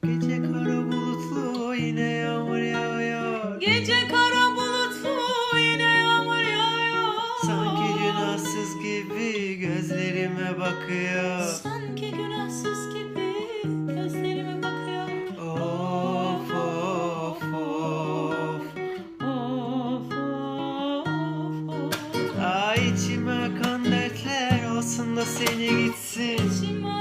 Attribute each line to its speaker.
Speaker 1: Gece kara bulutlu yine yağmur yağıyor.
Speaker 2: Gece kara bulutlu yine yağmur yağıyor.
Speaker 1: Sanki günahsız gibi gözlerime bakıyor.
Speaker 2: Sanki günahsız gibi gözlerime bakıyor.
Speaker 1: Of of of.
Speaker 2: Of of of.
Speaker 1: Ay içime akan dertler olsun da seni gitsin.
Speaker 2: İçime